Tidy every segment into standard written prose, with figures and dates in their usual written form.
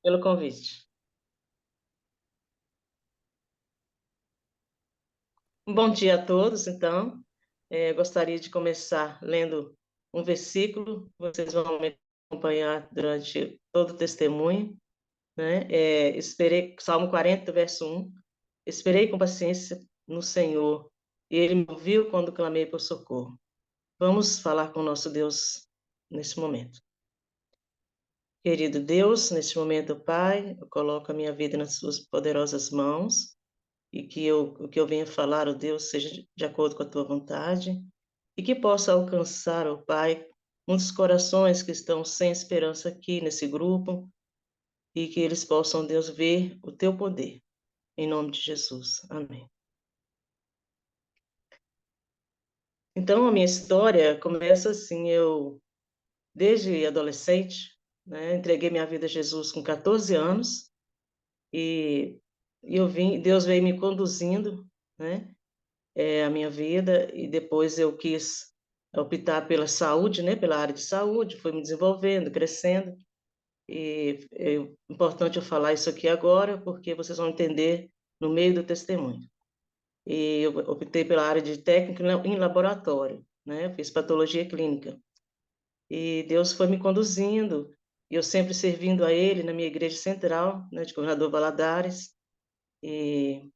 pelo convite. Um bom dia a todos, então. Gostaria de começar lendo um versículo, vocês vão me acompanhar durante todo o testemunho, né? Esperei, Salmo 40, verso 1. Esperei com paciência no Senhor, e Ele me ouviu quando clamei por socorro. Vamos falar com o nosso Deus nesse momento. Querido Deus, nesse momento, Pai, eu coloco a minha vida nas suas poderosas mãos, e que o que eu venha falar, ó Deus, seja de acordo com a tua vontade, e que possa alcançar, ó Pai, muitos corações que estão sem esperança aqui nesse grupo, e que eles possam, Deus, ver o teu poder. Em nome de Jesus. Amém. Então, a minha história começa assim, desde adolescente, né, entreguei minha vida a Jesus com 14 anos, e Deus veio me conduzindo, né, a minminha vida, e depois eu quis optar pela saúde, né, pela área de saúde, fui me desenvolvendo, crescendo, e é importante eu falar isso aqui agora, porque vocês vão entender no meio do testemunho. E eu optei pela área de técnico em laboratório, né, eu fiz patologia clínica, e Deus foi me conduzindo, e eu sempre servindo a Ele na minha igreja central, né, de Governador Valadares, e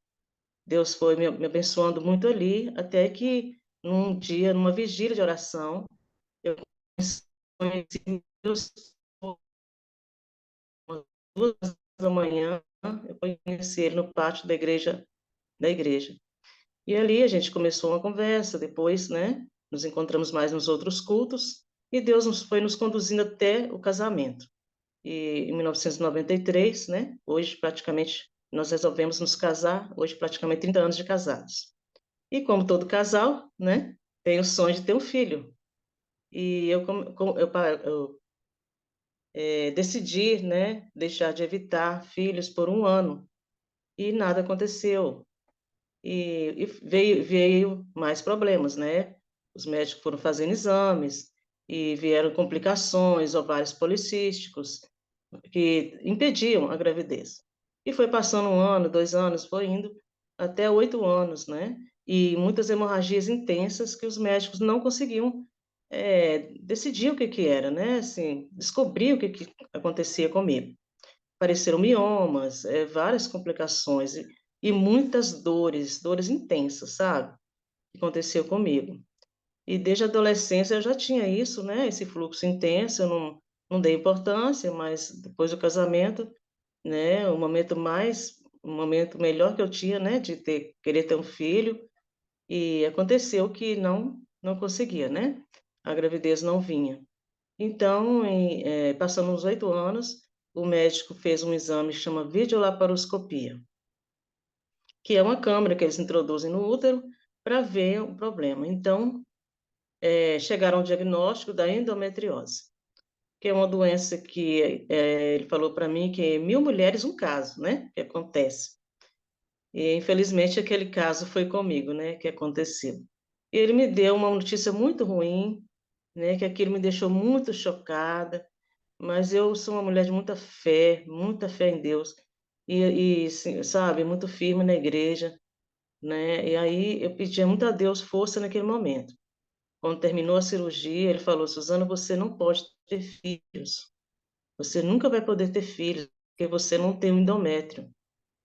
Deus foi me abençoando muito ali, até que num dia, numa vigília de oração, eu conheci Deus às 2 da manhã, eu conheci ele no pátio da igreja. E ali a gente começou uma conversa, depois, né, nos encontramos mais nos outros cultos, e Deus foi nos conduzindo até o casamento. E em 1993, né, hoje praticamente nós resolvemos nos casar, hoje praticamente 30 anos de casados. E como todo casal, né, tem o sonho de ter um filho. E eu decidi, né, deixar de evitar filhos por um ano. E nada aconteceu. E veio mais problemas, né? Os médicos foram fazendo exames e vieram complicações, ovários policísticos, que impediam a gravidez. E foi passando um ano, 2 anos, foi indo até 8 anos, né? E muitas hemorragias intensas que os médicos não conseguiam decidir o que que era, né? Assim, descobrir o que que acontecia comigo. Apareceram miomas, várias complicações e muitas dores, dores intensas, sabe? Que aconteceu comigo. E desde a adolescência eu já tinha isso, né? Esse fluxo intenso, eu não dei importância, mas depois do casamento, né? O momento melhor que eu tinha, né? De querer ter um filho, e aconteceu que não conseguia, né? A gravidez não vinha. Então, passando uns 8 anos, o médico fez um exame que chama videolaparoscopia, que é uma câmera que eles introduzem no útero para ver o problema. Então, chegaram ao diagnóstico da endometriose, que é uma doença que ele falou para mim que é 1.000 mulheres um caso, né? Que acontece. E, infelizmente, aquele caso foi comigo, né? Que aconteceu. E ele me deu uma notícia muito ruim, né? Que aquilo me deixou muito chocada, mas eu sou uma mulher de muita fé em Deus, sim, sabe, muito firme na igreja, né? E aí eu pedia muito a Deus força naquele momento. Quando terminou a cirurgia, ele falou: Suzana, você não pode ter filhos, você nunca vai poder ter filhos, porque você não tem um endométrio,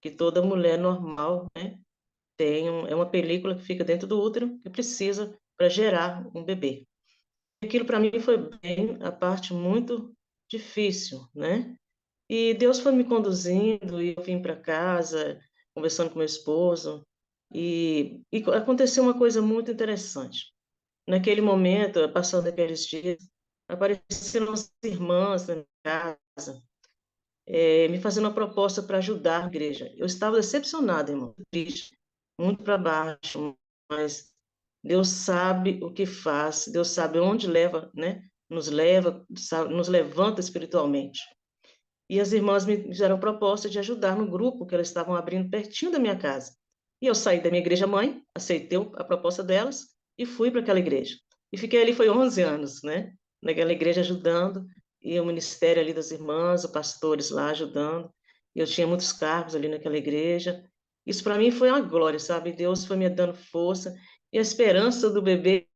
que toda mulher normal, né, é uma película que fica dentro do útero que precisa para gerar um bebê. Aquilo para mim foi bem a parte muito difícil, né? E Deus foi me conduzindo e eu vim para casa, conversando com meu esposo, e aconteceu uma coisa muito interessante. Naquele momento, passando aqueles dias, apareceram as irmãs na minha casa, me fazendo uma proposta para ajudar a igreja. Eu estava decepcionada, irmão, triste, muito para baixo, mas Deus sabe o que faz, Deus sabe onde leva, né? Nos leva, nos levanta espiritualmente. E as irmãs me fizeram a proposta de ajudar no grupo que elas estavam abrindo pertinho da minha casa. E eu saí da minha igreja mãe, aceitei a proposta delas e fui para aquela igreja. E fiquei ali foi 11 anos, né? Naquela igreja ajudando. e o ministério ali das irmãs, os pastores lá ajudando. Eu tinha muitos cargos ali naquela igreja. Isso para mim foi uma glória, sabe? Deus foi me dando força e a esperança do bebê.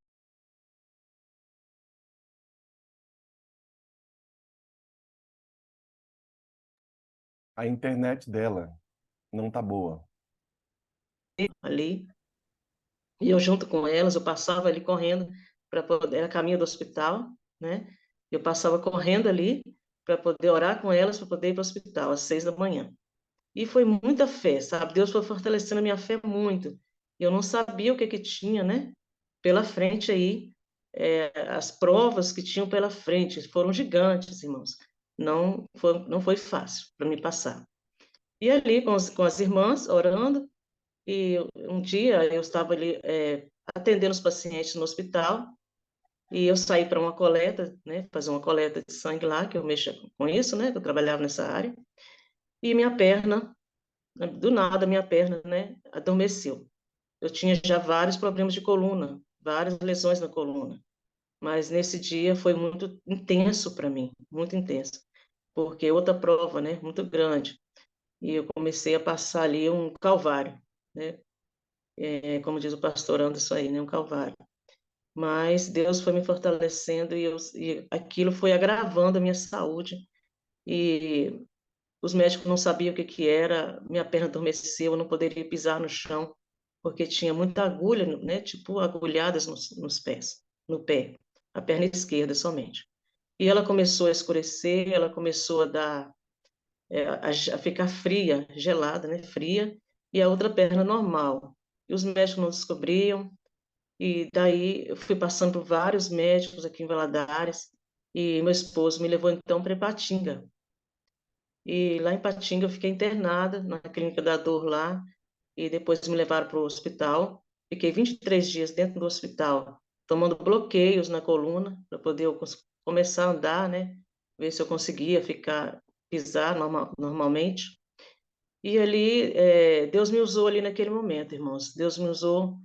A internet dela não tá boa. Ali, e eu junto com elas, eu passava ali correndo para poder, era caminho do hospital, né? Eu passava correndo ali para poder orar com elas, para poder ir para o hospital às 6 da manhã. E foi muita fé, sabe? Deus foi fortalecendo a minha fé muito. Eu não sabia o que que tinha, né? Pela frente aí, as provas que tinham pela frente foram gigantes, irmãos. Não foi fácil para me passar. E ali com as irmãs orando, e um dia eu estava ali atendendo os pacientes no hospital, e eu saí para uma coleta, né? Fazer uma coleta de sangue lá, que eu mexo com isso, né? Que eu trabalhava nessa área. E minha perna, do nada, minha perna, né? Adormeceu. Eu tinha já vários problemas de coluna, várias lesões na coluna. Mas nesse dia foi muito intenso para mim, muito intenso. Porque outra prova, né? Muito grande. E eu comecei a passar ali um calvário, né? Como diz o pastor Anderson aí, né? Um calvário. Mas Deus foi me fortalecendo e aquilo foi agravando a minha saúde. E os médicos não sabiam o que que era, minha perna adormeceu, eu não poderia pisar no chão, porque tinha muita agulha, né? Tipo agulhadas nos pés, no pé, a perna esquerda somente. E ela começou a escurecer, ela começou a dar, a ficar fria, gelada, né? Fria, e a outra perna normal. E os médicos não descobriam, e daí eu fui passando por vários médicos aqui em Valadares, e meu esposo me levou então para Ipatinga. E lá em Ipatinga eu fiquei internada na clínica da dor lá, e depois me levaram para o hospital. Fiquei 23 dias dentro do hospital, tomando bloqueios na coluna, para poder eu começar a andar, né? Ver se eu conseguia pisar normalmente. E ali, Deus me usou ali naquele momento, irmãos. Deus me usou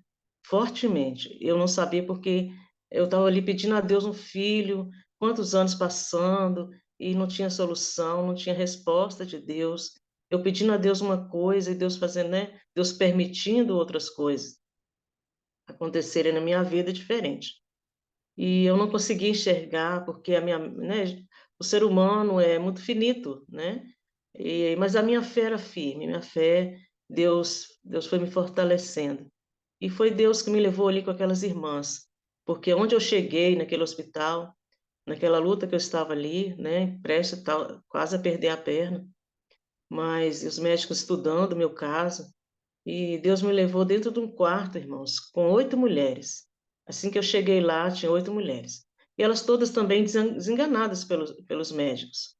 fortemente. Eu não sabia porque eu estava ali pedindo a Deus um filho, quantos anos passando, e não tinha solução, não tinha resposta de Deus. Eu pedindo a Deus uma coisa e Deus fazendo, né? Deus permitindo outras coisas acontecerem na minha vida diferente. E eu não conseguia enxergar porque né, o ser humano é muito finito, né? Mas a minha fé era firme, minha fé, Deus foi me fortalecendo. E foi Deus que me levou ali com aquelas irmãs, porque onde eu cheguei naquele hospital, naquela luta que eu estava ali, né, prestes quase a perder a perna, mas os médicos estudando o meu caso, e Deus me levou dentro de um quarto, irmãos, com 8 mulheres. Assim que eu cheguei lá, tinha 8 mulheres. E elas todas também desenganadas pelos médicos.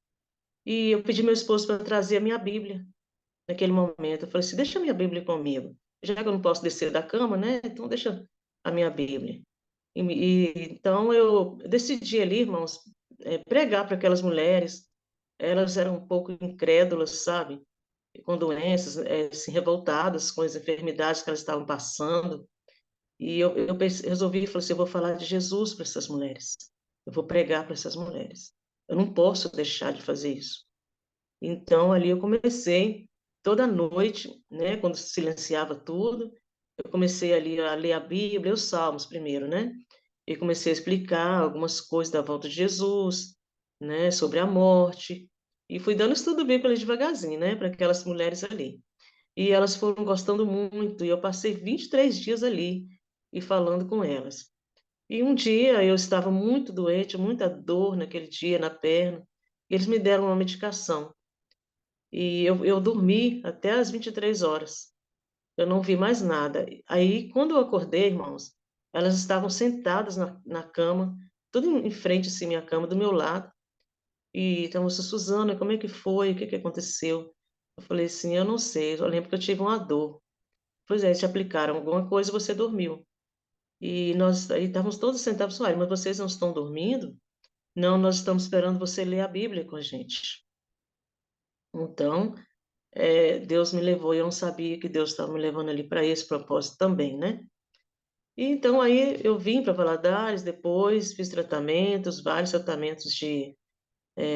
E eu pedi meu esposo para trazer a minha Bíblia naquele momento. Eu falei assim: deixa a minha Bíblia comigo. Já que eu não posso descer da cama, né? Então deixa a minha Bíblia. Então eu decidi ali, irmãos, pregar para aquelas mulheres. Elas eram um pouco incrédulas, sabe? Com doenças, assim, revoltadas com as enfermidades que elas estavam passando. E eu resolvi, falei assim, eu vou falar de Jesus para essas mulheres. Eu vou pregar para essas mulheres. Eu não posso deixar de fazer isso. Então, ali eu comecei, toda noite, né, quando silenciava tudo, eu comecei ali a ler a Bíblia, os Salmos primeiro, né? E comecei a explicar algumas coisas da volta de Jesus, né, sobre a morte. E fui dando estudo bíblico ali devagarzinho, né, para aquelas mulheres ali. E elas foram gostando muito, e eu passei 23 dias ali e falando com elas. E um dia eu estava muito doente, muita dor naquele dia na perna, e eles me deram uma medicação. E eu dormi até as 23 horas. Eu não vi mais nada. Aí, quando eu acordei, irmãos, elas estavam sentadas na cama, tudo em frente assim, minha cama, do meu lado. E então, Suzana, como é que foi? O que que aconteceu? Eu falei assim, eu não sei. Eu lembro que eu tive uma dor. Pois é, te aplicaram alguma coisa e você dormiu. E nós aí estávamos todos sentados, olha, mas vocês não estão dormindo? Não, nós estamos esperando você ler a Bíblia com a gente. Então, Deus me levou e eu não sabia que Deus estava me levando ali para esse propósito também, né? E então aí eu vim para Valadares depois, fiz tratamentos, vários tratamentos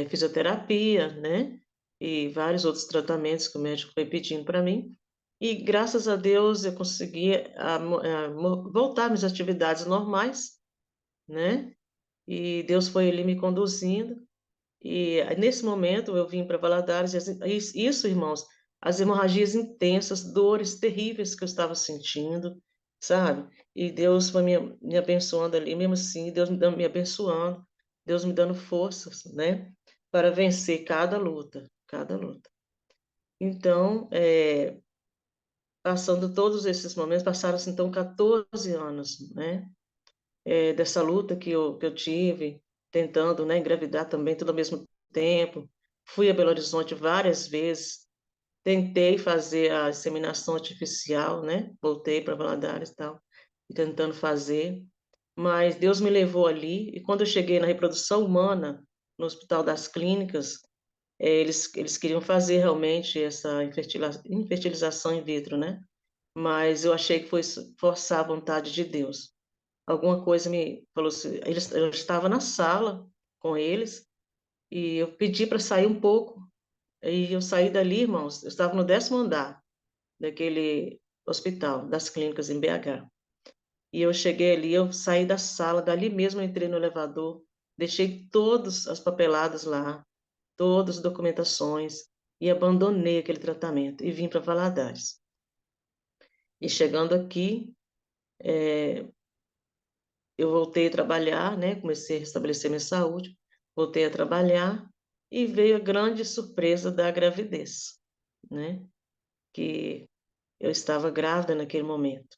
fisioterapia, né? E vários outros tratamentos que o médico foi pedindo para mim. E graças a Deus eu consegui voltar às minhas atividades normais, né? E Deus foi ali me conduzindo. E nesse momento eu vim para Valadares, isso, irmãos, as hemorragias intensas, dores terríveis que eu estava sentindo, sabe? E Deus foi me abençoando ali, mesmo assim, Deus me abençoando, Deus me dando forças, né? Para vencer cada luta, cada luta. Então, passando todos esses momentos, passaram-se então 14 anos, né? Dessa luta que eu tive, tentando, né, engravidar também, tudo ao mesmo tempo. Fui a Belo Horizonte várias vezes, tentei fazer a inseminação artificial, né? Voltei para Valadares e tal, tentando fazer, mas Deus me levou ali, e quando eu cheguei na reprodução humana, no Hospital das Clínicas, eles queriam fazer realmente essa infertilização in vitro, né? Mas eu achei que foi forçar a vontade de Deus. Alguma coisa me falou assim, eu estava na sala com eles e eu pedi para sair um pouco. E eu saí dali, irmãos, eu estava no 10º andar daquele hospital, das clínicas em BH. E eu cheguei ali, eu saí da sala, dali mesmo eu entrei no elevador, deixei todas as papeladas lá, todas as documentações e abandonei aquele tratamento e vim para Valadares. E chegando aqui, eu voltei a trabalhar, né? Comecei a restabelecer minha saúde, voltei a trabalhar e veio a grande surpresa da gravidez, né? Que eu estava grávida naquele momento.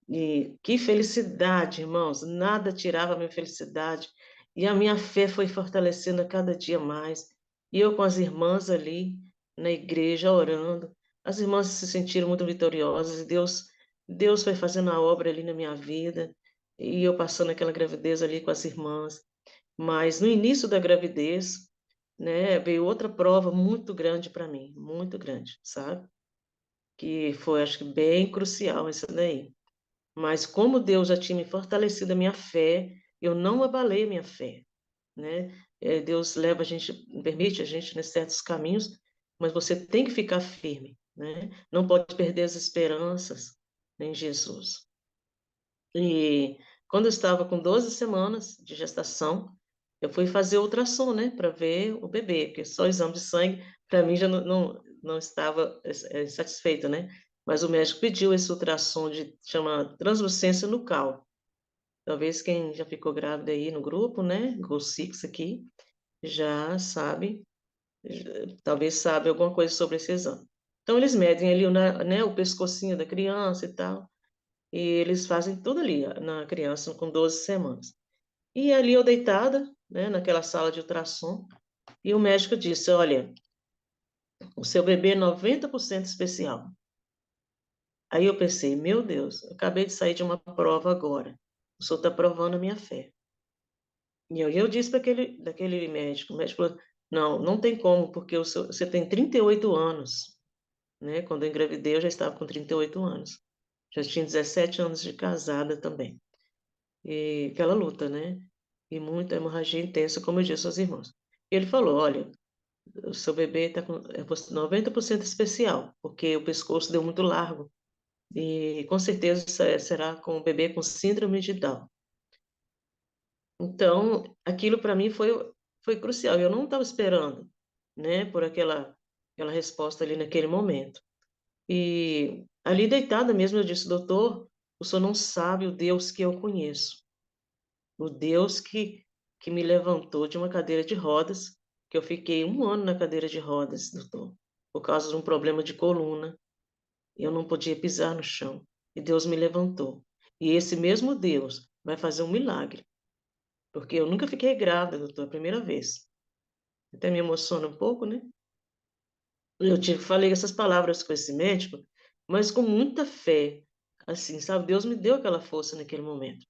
E que felicidade, irmãos! Nada tirava a minha felicidade. E a minha fé foi fortalecendo a cada dia mais. E eu com as irmãs ali na igreja orando, as irmãs se sentiram muito vitoriosas. E Deus foi fazendo a obra ali na minha vida. E eu passando aquela gravidez ali com as irmãs. Mas no início da gravidez, né, veio outra prova muito grande para mim, muito grande, sabe? Que foi, acho que, bem crucial essa daí. Mas como Deus já tinha me fortalecido a minha fé, eu não abalei a minha fé, né? Deus leva a gente, permite a gente nesses certos caminhos, mas você tem que ficar firme, né? Não pode perder as esperanças em Jesus. E quando eu estava com 12 semanas de gestação, eu fui fazer ultrassom, né, para ver o bebê, porque só exame de sangue, para mim, já não estava satisfeita, né? Mas o médico pediu esse ultrassom chama translucência nucal. Talvez quem já ficou grávida aí no grupo, né, Goal Six aqui, já sabe, talvez sabe alguma coisa sobre esse exame. Então, eles medem ali, né, o pescocinho da criança e tal, e eles fazem tudo ali na criança com 12 semanas. E ali eu deitada, né, naquela sala de ultrassom, e o médico disse: Olha, o seu bebê é 90% especial. Aí eu pensei: Meu Deus, eu acabei de sair de uma prova agora. O senhor está provando a minha fé. E eu disse para daquele médico: o médico falou: não tem como, porque você tem 38 anos. Né? Quando eu engravidei, eu já estava com 38 anos. Já tinha 17 anos de casada também. E aquela luta, né? E muita hemorragia intensa, como eu disse aos irmãos. E ele falou: olha, o seu bebê está com 90% especial, porque o pescoço deu muito largo. E com certeza será com o bebê com síndrome de Down. Então, aquilo para mim foi crucial. Eu não estava esperando, né, por aquela resposta ali naquele momento. E ali deitada mesmo, eu disse: doutor, o senhor não sabe o Deus que eu conheço. O Deus que me levantou de uma cadeira de rodas, que eu fiquei 1 ano na cadeira de rodas, doutor, por causa de um problema de coluna. Eu não podia pisar no chão. E Deus me levantou. E esse mesmo Deus vai fazer um milagre. Porque eu nunca fiquei grávida, doutor, a primeira vez. Até me emociona um pouco, né? Falei essas palavras com esse médico, mas com muita fé. Assim, sabe? Deus me deu aquela força naquele momento.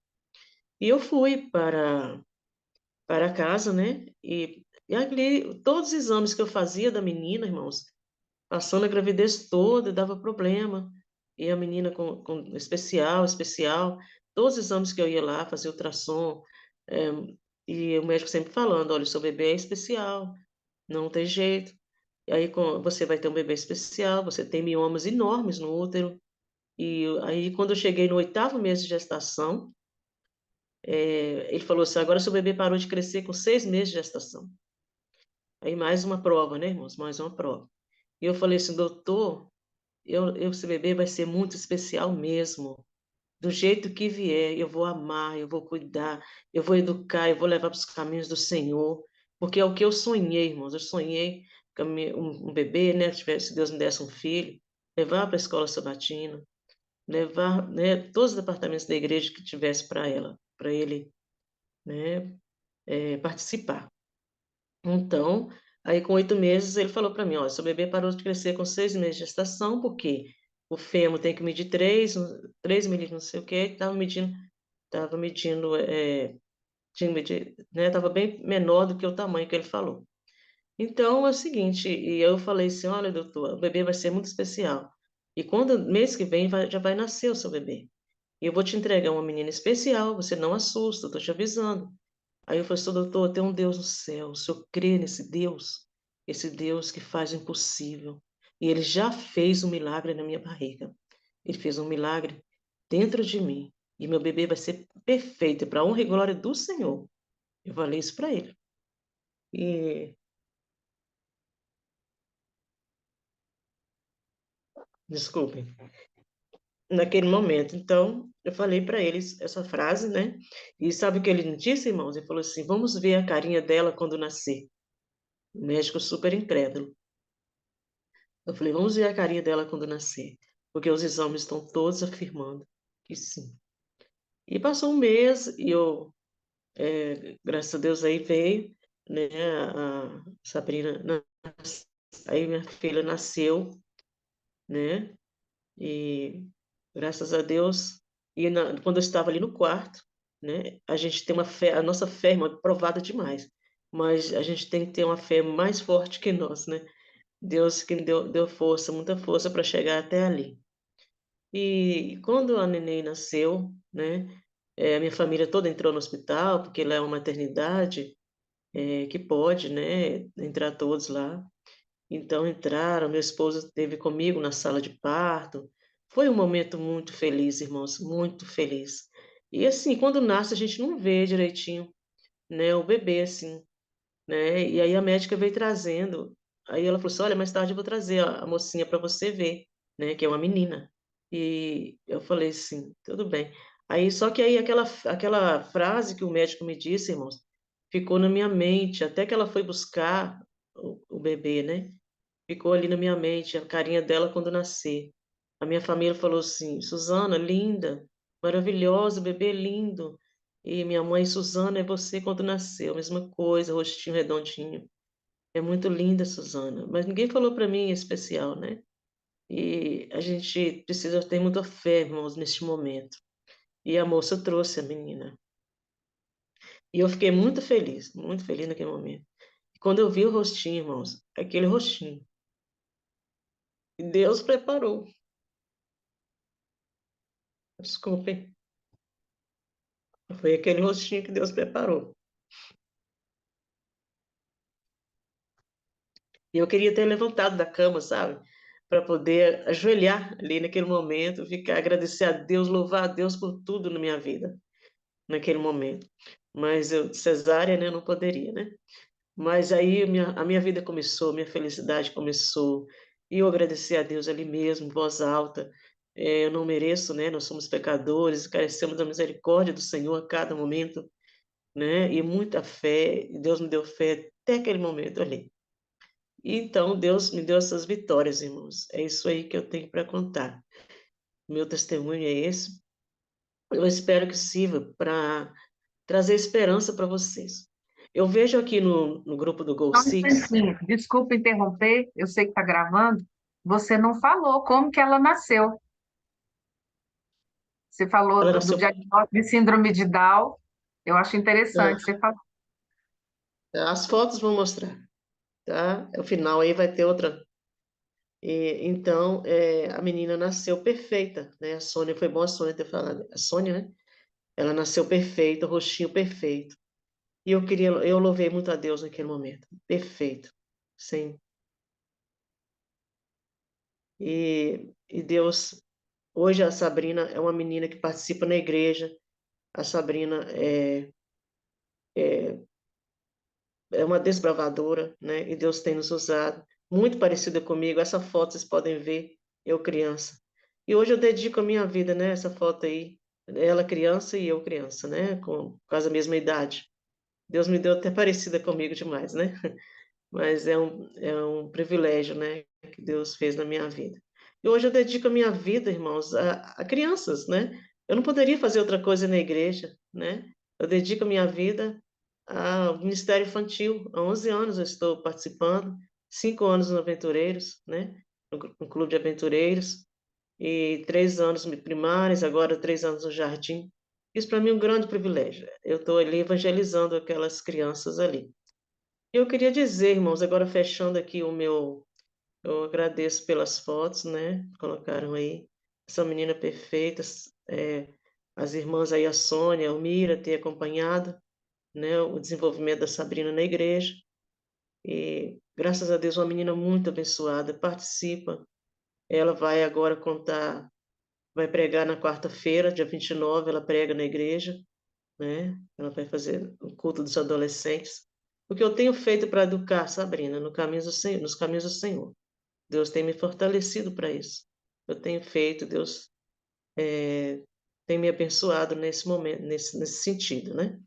E eu fui para casa, né? E ali, todos os exames que eu fazia da menina, irmãos, passando a gravidez toda, dava problema. E a menina com especial, todos os exames que eu ia lá, fazer ultrassom, E o médico sempre falando, olha, o seu bebê é especial, não tem jeito. E aí você vai ter um bebê especial, você tem miomas enormes no útero. E aí quando eu cheguei no 8º mês de gestação, ele falou assim, agora seu bebê parou de crescer com 6 meses de gestação. Aí mais uma prova, né, irmãos? Mais uma prova. E eu falei assim, doutor, esse bebê vai ser muito especial mesmo. Do jeito que vier, eu vou amar, eu vou cuidar, eu vou educar, eu vou levar para os caminhos do Senhor, porque é o que eu sonhei, irmãos. Eu sonhei com um bebê, né? Se Deus me desse um filho, levar para a escola sabatina, levar, né, todos os departamentos da igreja que tivesse para ela, para ele, né, participar. Então, aí com 8 meses, ele falou para mim, ó, seu bebê parou de crescer com 6 meses de gestação, porque o fêmur tem que medir 3 milímetros, não sei o quê, estava medindo, tinha medido, né, estava bem menor do que o tamanho que ele falou. Então, é o seguinte, e eu falei assim, olha, doutor, o bebê vai ser muito especial. E quando, mês que vem, já vai nascer o seu bebê. E eu vou te entregar uma menina especial, você não assusta, eu tô te avisando. Aí eu falei, doutor, tem um Deus no céu, o senhor crê nesse Deus? Esse Deus que faz o impossível. E ele já fez um milagre na minha barriga. Ele fez um milagre dentro de mim. E meu bebê vai ser perfeito, para a honra e glória do Senhor. Eu falei isso para ele. E, desculpe, naquele momento, então, eu falei para eles essa frase, né? E sabe o que ele disse, irmãos? Ele falou assim: vamos ver a carinha dela quando nascer. O médico super incrédulo. Eu falei, vamos ver a carinha dela quando nascer, porque os exames estão todos afirmando que sim. E passou um mês e graças a Deus, aí veio, né, a Sabrina, aí minha filha nasceu, né, e graças a Deus, quando eu estava ali no quarto, né, a gente tem uma fé, a nossa fé, irmã, é provada demais, mas a gente tem que ter uma fé mais forte que nós, né? Deus que deu força, muita força para chegar até ali. E quando a neném nasceu, né, a minha família toda entrou no hospital, porque lá é uma maternidade, que pode, né, entrar todos lá. Então entraram, meu esposo esteve comigo na sala de parto. Foi um momento muito feliz, irmãos, muito feliz. E assim, quando nasce, a gente não vê direitinho, né, o bebê, assim, né? E aí a médica veio trazendo. Aí ela falou assim: olha, mais tarde eu vou trazer a mocinha para você ver, né? Que é uma menina. E eu falei assim: tudo bem. Aí só que aí aquela frase que o médico me disse, irmãos, ficou na minha mente, até que ela foi buscar o bebê, né? Ficou ali na minha mente, a carinha dela quando nascer. A minha família falou assim: Suzana, linda, maravilhosa, bebê lindo. E minha mãe, Suzana, é você quando nasceu, mesma coisa, rostinho redondinho. É muito linda, Suzana. Mas ninguém falou para mim em especial, né? E a gente precisa ter muita fé, irmãos, neste momento. E a moça trouxe a menina. E eu fiquei muito feliz naquele momento. E quando eu vi o rostinho, irmãos, aquele rostinho, Deus preparou. Desculpem. Foi aquele rostinho que Deus preparou. E eu queria ter levantado da cama, sabe? Para poder ajoelhar ali naquele momento, ficar, agradecer a Deus, louvar a Deus por tudo na minha vida, naquele momento. Mas eu, cesárea, né, não poderia, né? Mas aí a minha vida começou, minha felicidade começou. E eu agradeci a Deus ali mesmo, em voz alta. Eu não mereço, né? Nós somos pecadores, carecemos da misericórdia do Senhor a cada momento, né? E muita fé. E Deus me deu fé até aquele momento ali. E então Deus me deu essas vitórias, irmãos. É isso aí que eu tenho para contar. Meu testemunho é esse. Eu espero que sirva para trazer esperança para vocês. Eu vejo aqui no grupo do Goal Só um Six. instantinho, desculpa interromper, eu sei que está gravando. Você não falou como que ela nasceu. Você falou Ela do nasceu. diagnóstico de síndrome de Down. Eu acho interessante. Ah, Você falou. as fotos vão mostrar, tá? O final aí vai ter outra. Então, a menina nasceu perfeita, né? A Sônia, foi bom a Sônia ter falado. A Sônia, né? Ela nasceu perfeita, o rostinho perfeito. E eu louvei muito a Deus naquele momento. Perfeito. Sim. E Deus, hoje a Sabrina é uma menina que participa na igreja. A Sabrina é uma desbravadora, né? E Deus tem nos usado. Muito parecida comigo. Essa foto vocês podem ver, eu criança. E hoje eu dedico a minha vida, né? Essa foto aí, ela criança e eu criança, né? Com quase a mesma idade. Deus me deu até parecida comigo demais, né? Mas é um privilégio, né, que Deus fez na minha vida. E hoje eu dedico a minha vida, irmãos, a crianças, né? Eu não poderia fazer outra coisa na igreja, né? Eu dedico a minha vida ao Ministério Infantil. Há 11 anos eu estou participando, 5 anos no Aventureiros, né? No Clube de Aventureiros, e 3 anos primários, agora 3 anos no Jardim. Isso para mim é um grande privilégio. Eu estou ali evangelizando aquelas crianças ali. Eu queria dizer, irmãos, agora fechando aqui eu agradeço pelas fotos, né? Colocaram aí essa menina perfeita, as irmãs aí, a Sônia, a Almira, ter acompanhado, né, o desenvolvimento da Sabrina na igreja. E graças a Deus, uma menina muito abençoada, participa. Ela vai agora vai pregar na quarta-feira, dia 29, ela prega na igreja, né? Ela vai fazer o culto dos adolescentes. O que eu tenho feito para educar, Sabrina, no caminho do Senhor, nos caminhos do Senhor. Deus tem me fortalecido para isso. Eu tenho feito, Deus tem me abençoado nesse momento, nesse sentido, né?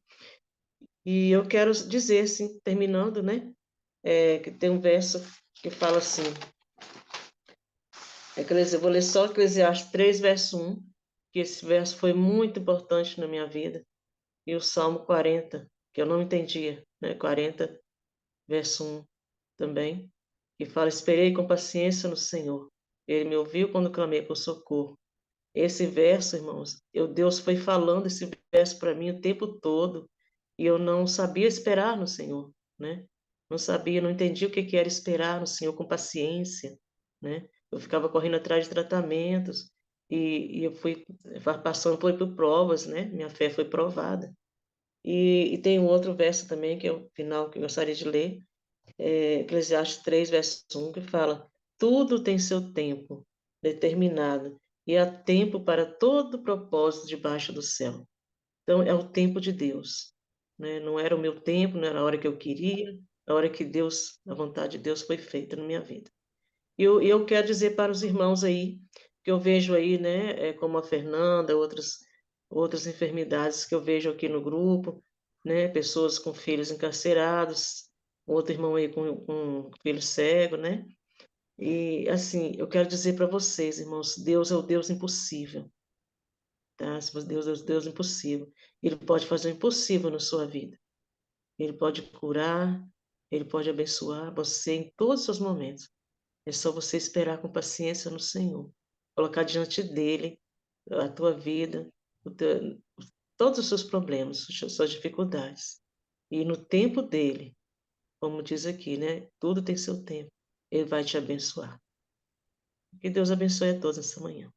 E eu quero dizer, assim, terminando, né? Que tem um verso que fala assim, eu vou ler só Eclesiastes 3, verso 1, que esse verso foi muito importante na minha vida, e o Salmo 40, que eu não entendia, né? 40, verso 1 também, que fala: Esperei com paciência no Senhor. Ele me ouviu quando clamei por socorro. Esse verso, irmãos, Deus foi falando esse verso para mim o tempo todo, e eu não sabia esperar no Senhor, né? Não sabia, não entendia o que que era esperar no Senhor com paciência, né? Eu ficava correndo atrás de tratamentos, e eu fui passando por provas, né? Minha fé foi provada. E tem um outro verso também, que é o final, que eu gostaria de ler, Eclesiastes 3, verso 1, que fala: Tudo tem seu tempo determinado, e há tempo para todo propósito debaixo do céu. Então, é o tempo de Deus, né? Não era o meu tempo, não era a hora que eu queria, a hora que Deus, a vontade de Deus foi feita na minha vida. E eu quero dizer para os irmãos aí, que eu vejo aí, né, como a Fernanda, outras enfermidades que eu vejo aqui no grupo, né, pessoas com filhos encarcerados, outro irmão aí com filho cego, né? E assim, eu quero dizer para vocês, irmãos, Deus é o Deus impossível, tá? Deus é o Deus impossível. Ele pode fazer o impossível na sua vida. Ele pode curar, ele pode abençoar você em todos os seus momentos. É só você esperar com paciência no Senhor, colocar diante dele a tua vida, todos os seus problemas, as suas dificuldades. E no tempo dele, como diz aqui, né? Tudo tem seu tempo. Ele vai te abençoar. Que Deus abençoe a todos essa manhã.